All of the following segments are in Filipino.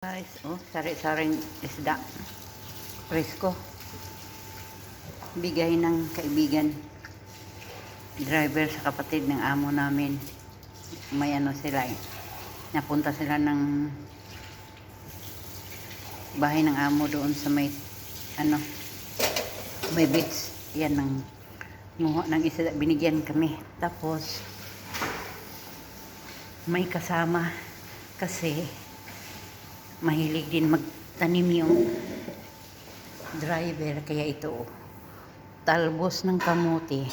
Guys, oh, sari-saring isda. Presko. Bigay ng kaibigan. Driver sa kapatid ng amo namin. May ano sila eh. Napunta sila ng bahay ng amo doon sa may ano, may beach. Yan ng nguha ng isda. Binigyan kami. Tapos may kasama kasi mahilig din magtanim yung driver, kaya ito talbos ng kamuti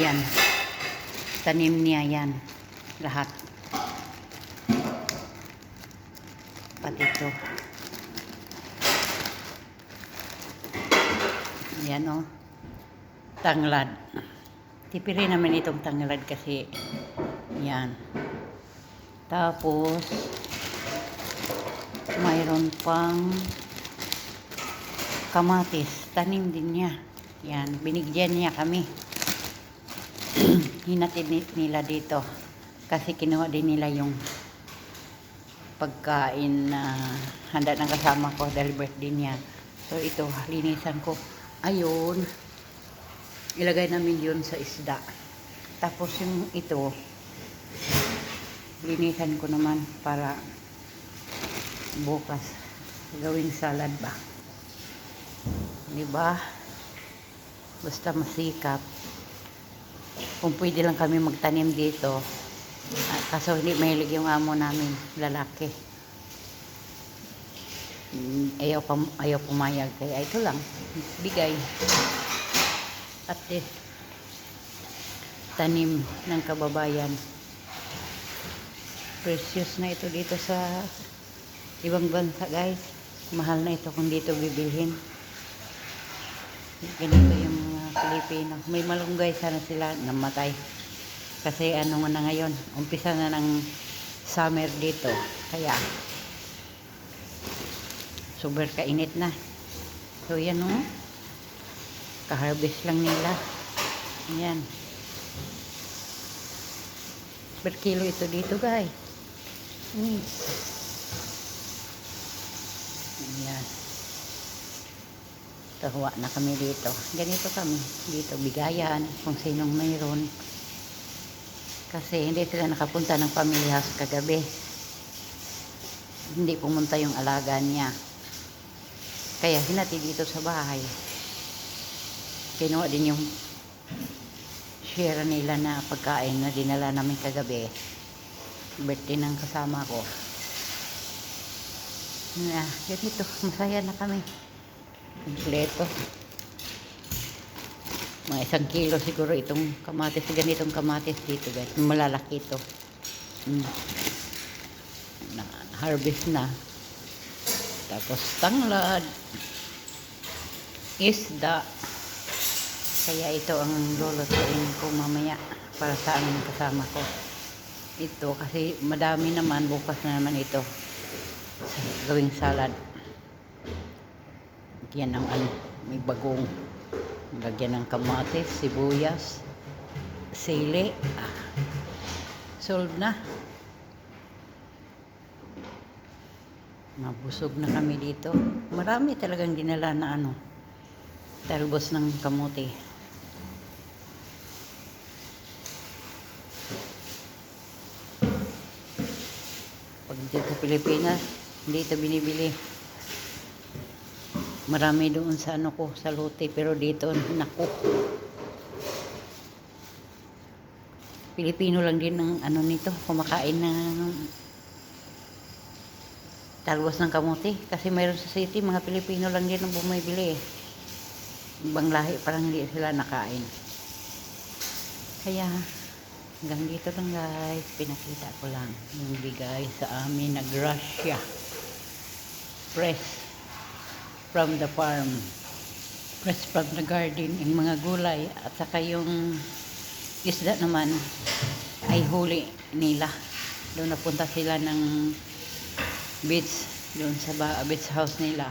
yan, tanim niya yan lahat, pati ito yan o, tanglad. Tipirin namin itong tanglad kasi yan. Tapos mayroon pang kamatis, tanim din niya. Yan, binigyan niya kami. Hinatid nila dito kasi kinuha din nila yung pagkain na handa ng kasama ko dahil birthday niya. So ito, linisan ko. Ayun, ilagay namin yun sa isda. Tapos yung ito, linisan ko naman para bukas gawing salad ba, diba? Basta masikap. Kung pwede lang kami magtanim dito, kaso hindi mahilig yung amo namin, lalaki. Ayaw pumayag, kaya ito lang bigay at tanim ng kababayan. Precious na ito dito sa ibang bansa, guys. Mahal na ito kung dito bibilhin. Ganito yung mga Pilipino. May malunggay sana sila, namatay. Kasi ano na ngayon, umpisa na ng summer dito. Kaya super kainit na. So yan o. Kaharvest lang nila. Yan. Per kilo ito dito, guys. Ayan. Tawa na kami dito. Ganito kami. Dito bigayan kung sinong mayroon. Kasi hindi sila nakapunta ng family house kagabi. Hindi pumunta yung alaga niya. Kaya hinati dito sa bahay. Kinuha din yung share nila na pagkain na dinala namin kagabi. Birthday ng kasama ko. Na, ganito, masaya na kami. Kompleto. Mga 1 kilo siguro itong kamatis. Ganitong kamatis dito, guys. Malalaki ito. Harvest na. Tapos tanglad. Isda. Kaya ito ang lulutuin ko mamaya para sa aming kasama ko. Ito kasi madami naman. Bukas na naman ito. Gawing salad. Yan ang ano, may bagong. Lagyan ng kamatis, sibuyas, sili. Solve na. Mabusog na kami dito. Marami talagang dinala na ano, talbos ng kamote. Pag dito sa Pilipinas, hindi ito binibili. Marami doon sa ano ko, sa lote, pero dito naku. Pilipino lang din ang ano nito, kumakain ng talbos ng kamote kasi mayroon sa city, mga Pilipino lang din ang bumibili. Ibang lahi parang hindi sila nakain. Kaya hanggang dito lang, guys, pinakita ko lang yung bigay sa amin na grasya, fresh from the farm, fresh from the garden, yung mga gulay at saka yung isda naman ay huli nila. Doon napunta sila ng beach, doon sa beach house nila.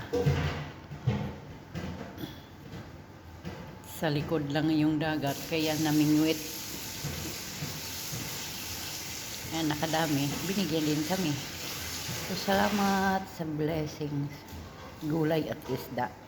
Sa likod lang yung dagat, kaya namingwit. Ayan, nakadami. Binigyan din kami. So, salamat sa blessings, gulay at isda.